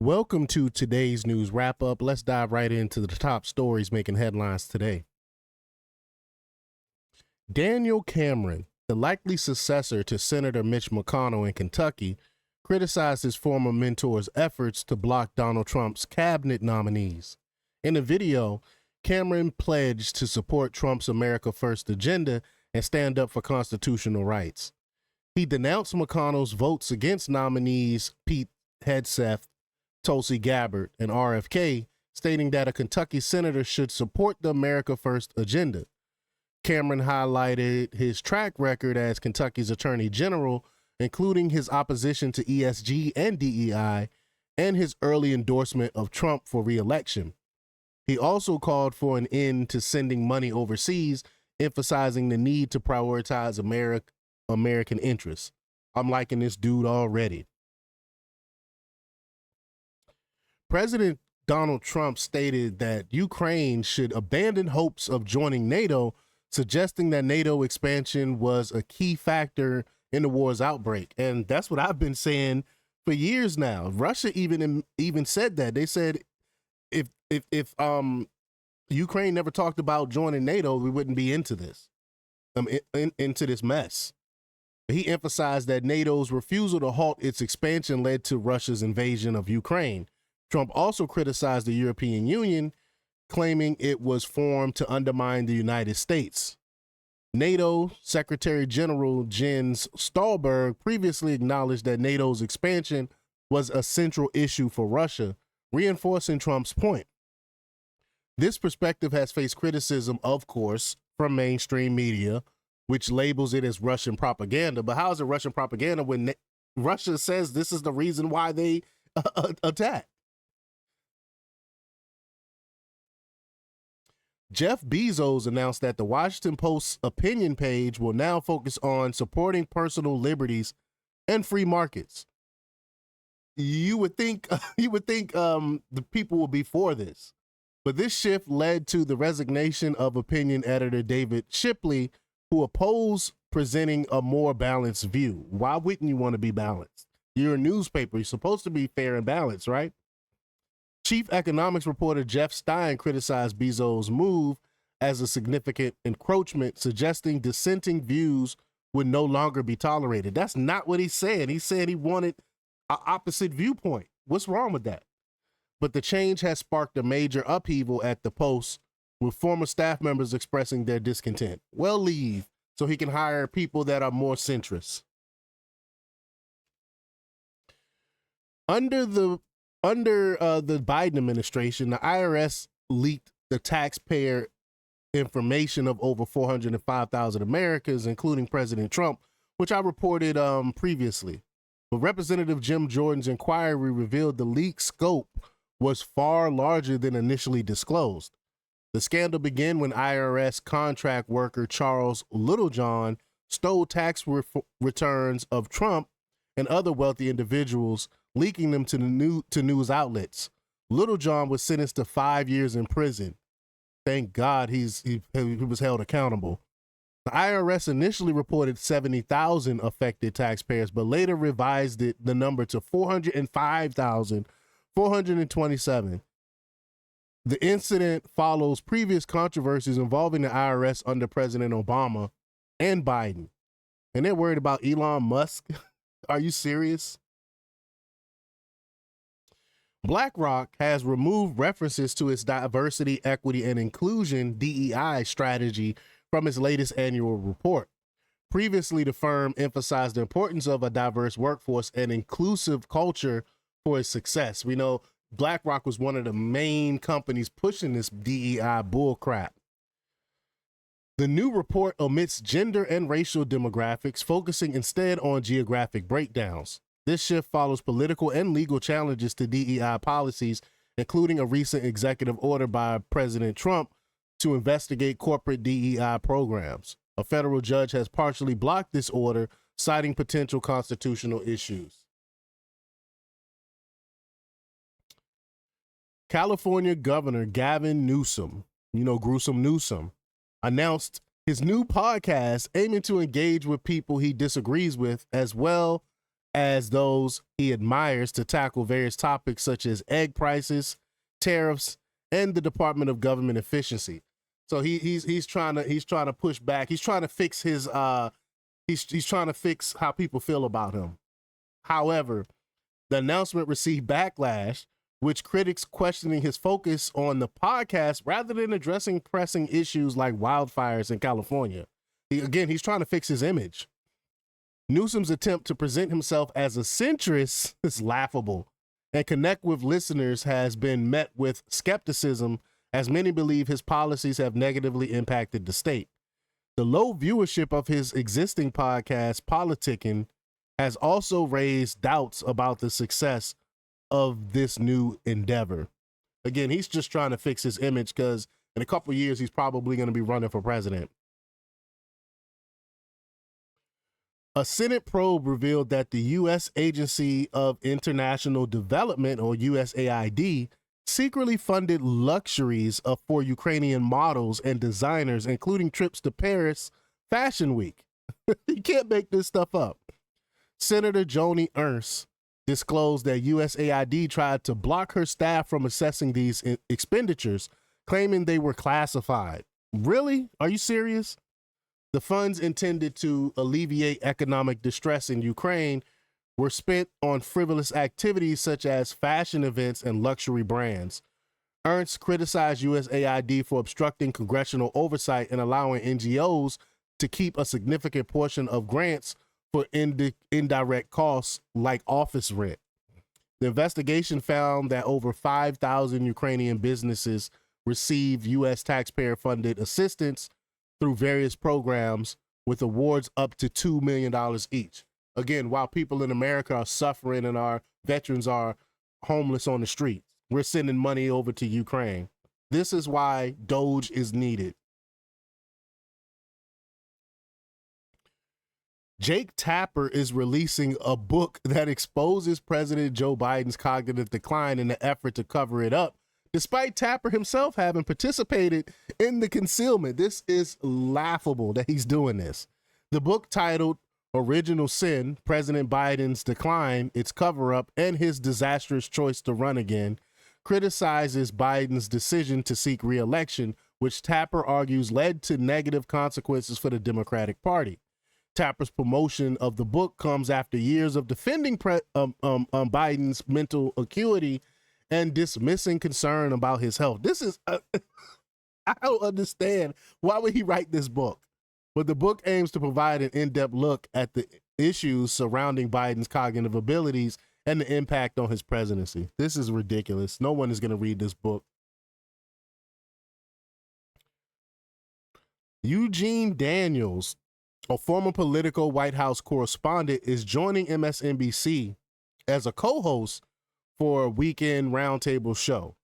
Welcome to today's news wrap up. Let's dive right into the top stories making headlines today. Daniel Cameron, the likely successor to Senator Mitch McConnell in Kentucky, criticized his former mentor's efforts to block Donald Trump's cabinet nominees. In a video, Cameron pledged to support Trump's America First agenda and stand up for constitutional rights. He denounced McConnell's votes against nominees Pete Hegseth, Tulsi Gabbard, and RFK, stating that a Kentucky senator should support the America First agenda. Cameron highlighted his track record as Kentucky's Attorney General, including his opposition to ESG and DEI, and his early endorsement of Trump for re-election. He also called for an end to sending money overseas, emphasizing the need to prioritize American interests. I'm liking this dude already. President Donald Trump stated that Ukraine should abandon hopes of joining NATO, suggesting that NATO expansion was a key factor in the war's outbreak. And that's what I've been saying for years now. Russia even said that. They said if Ukraine never talked about joining NATO, we wouldn't be into this, into this mess. He emphasized that NATO's refusal to halt its expansion led to Russia's invasion of Ukraine. Trump also criticized the European Union, claiming it was formed to undermine the United States. NATO Secretary General Jens Stoltenberg previously acknowledged that NATO's expansion was a central issue for Russia, reinforcing Trump's point. This perspective has faced criticism, of course, from mainstream media, which labels it as Russian propaganda. But how is it Russian propaganda when Russia says this is the reason why they attack? Jeff Bezos announced that the Washington Post's opinion page will now focus on supporting personal liberties and free markets. You would think the people will be for this, but this shift led to the resignation of opinion editor David Shipley, who opposed presenting a more balanced view. Why wouldn't you want to be balanced? You're a newspaper. You're supposed to be fair and balanced, right? Chief economics reporter Jeff Stein criticized Bezos' move as a significant encroachment, suggesting dissenting views would no longer be tolerated. That's not what he said. He said he wanted an opposite viewpoint. What's wrong with that? But the change has sparked a major upheaval at the Post, with former staff members expressing their discontent. Well, leave so he can hire people that are more centrist. Under the Biden administration, the IRS leaked the taxpayer information of over 405,000 Americans, including President Trump, which I reported previously. But Representative Jim Jordan's inquiry revealed the leak scope was far larger than initially disclosed. The scandal began when IRS contract worker Charles Littlejohn stole tax returns of Trump and other wealthy individuals, leaking them to news outlets. Littlejohn was sentenced to 5 years in prison. Thank God he was held accountable. The IRS initially reported 70,000 affected taxpayers, but later revised the number to 405,427. The incident follows previous controversies involving the IRS under President Obama and Biden. And they're worried about Elon Musk. Are you serious? BlackRock has removed references to its diversity, equity, and inclusion DEI strategy from its latest annual report. Previously, the firm emphasized the importance of a diverse workforce and inclusive culture for its success. We know BlackRock was one of the main companies pushing this DEI bullcrap. The new report omits gender and racial demographics, focusing instead on geographic breakdowns. This shift follows political and legal challenges to DEI policies, including a recent executive order by President Trump to investigate corporate DEI programs. A federal judge has partially blocked this order, citing potential constitutional issues. California Governor Gavin Newsom, Gruesome Newsom, announced his new podcast aiming to engage with people he disagrees with, as well as those he admires to tackle various topics such as egg prices, tariffs, and the Department of Government Efficiency. So he's trying to push back. He's trying to fix his he's trying to fix how people feel about him. However, the announcement received backlash, which critics questioning his focus on the podcast rather than addressing pressing issues like wildfires in California. He's trying to fix his image. Newsom's attempt to present himself as a centrist is laughable, and connect with listeners has been met with skepticism, as many believe his policies have negatively impacted the state. The low viewership of his existing podcast, Politicking, has also raised doubts about the success of this new endeavor. Again, he's just trying to fix his image because in a couple of years, he's probably going to be running for president. A Senate probe revealed that the U.S. Agency of International Development, or USAID, secretly funded luxuries for Ukrainian models and designers, including trips to Paris Fashion Week. You can't make this stuff up. Senator Joni Ernst disclosed that USAID tried to block her staff from assessing these expenditures, claiming they were classified. Really? Are you serious? The funds intended to alleviate economic distress in Ukraine were spent on frivolous activities such as fashion events and luxury brands. Ernst criticized USAID for obstructing congressional oversight and allowing NGOs to keep a significant portion of grants for indirect costs like office rent. The investigation found that over 5,000 Ukrainian businesses received U.S. taxpayer-funded assistance through various programs, with awards up to $2 million each. Again, while people in America are suffering and our veterans are homeless on the streets, we're sending money over to Ukraine. This is why Doge is needed. Jake Tapper is releasing a book that exposes President Joe Biden's cognitive decline in the effort to cover it up, despite Tapper himself having participated in the concealment. This is laughable that he's doing this. The book, titled Original Sin, President Biden's Decline, Its Cover-Up, and His Disastrous Choice to Run Again, criticizes Biden's decision to seek re-election, which Tapper argues led to negative consequences for the Democratic Party. Tapper's promotion of the book comes after years of defending Biden's mental acuity and dismissing concern about his health. This is, I don't understand. Why would he write this book? But the book aims to provide an in-depth look at the issues surrounding Biden's cognitive abilities and the impact on his presidency. This is ridiculous. No one is going to read this book. Eugene Daniels, a former Politico White House correspondent, is joining MSNBC as a co-host for a weekend roundtable show.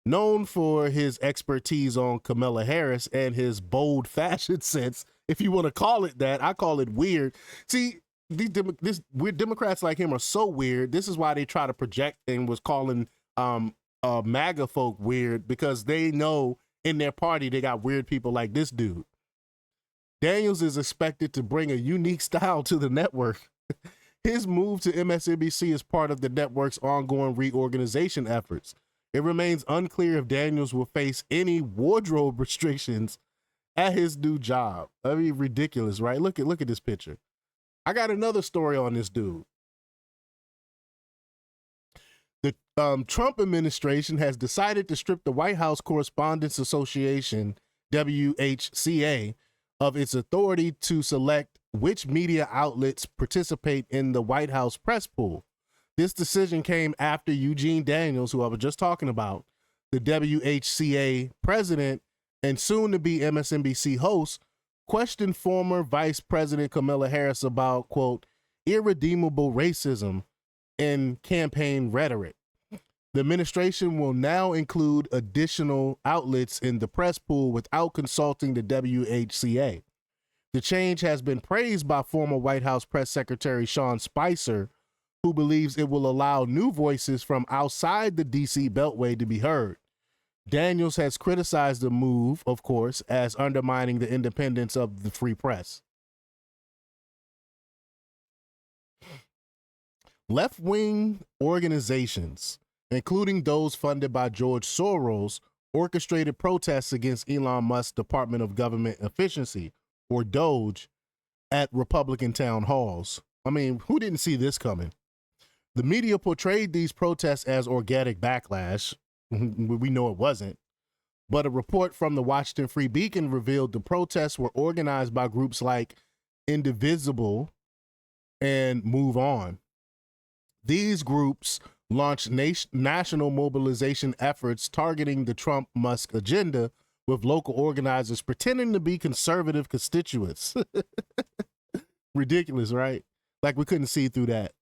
Known for his expertise on Kamala Harris and his bold fashion sense, if you want to call it that, I call it weird. See, these weird Democrats like him are so weird. This is why they try to project and was calling MAGA folk weird, because they know in their party they got weird people like this dude. Daniels is expected to bring a unique style to the network. His move to MSNBC is part of the network's ongoing reorganization efforts. It remains unclear if Daniels will face any wardrobe restrictions at his new job. I mean, ridiculous, right? Look at this picture. I got another story on this dude. The Trump administration has decided to strip the White House Correspondents Association, WHCA, of its authority to select which media outlets participate in the White House press pool. This decision came after Eugene Daniels, who I was just talking about, the WHCA president and soon to be MSNBC host, questioned former Vice President Kamala Harris about, quote, irredeemable racism in campaign rhetoric. The administration will now include additional outlets in the press pool without consulting the WHCA. The change has been praised by former White House Press Secretary Sean Spicer, who believes it will allow new voices from outside the D.C. Beltway to be heard. Daniels has criticized the move, of course, as undermining the independence of the free press. Left-wing organizations, including those funded by George Soros, orchestrated protests against Elon Musk's Department of Government Efficiency, or DOGE, at Republican town halls. I mean, who didn't see this coming? The media portrayed these protests as organic backlash. We know it wasn't. But a report from the Washington Free Beacon revealed the protests were organized by groups like Indivisible and Move On. These groups launched national mobilization efforts targeting the Trump-Musk agenda, with local organizers pretending to be conservative constituents. Ridiculous, right? Like we couldn't see through that.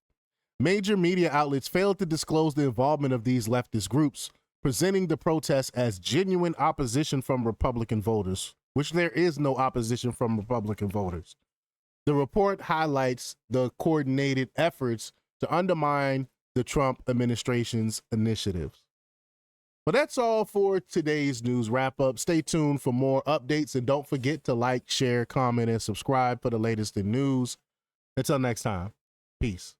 Major media outlets failed to disclose the involvement of these leftist groups, presenting the protests as genuine opposition from Republican voters, which there is no opposition from Republican voters. The report highlights the coordinated efforts to undermine the Trump administration's initiatives. Well, that's all for today's news wrap up. Stay tuned for more updates and don't forget to like, share, comment, and subscribe for the latest in news. Until next time, peace.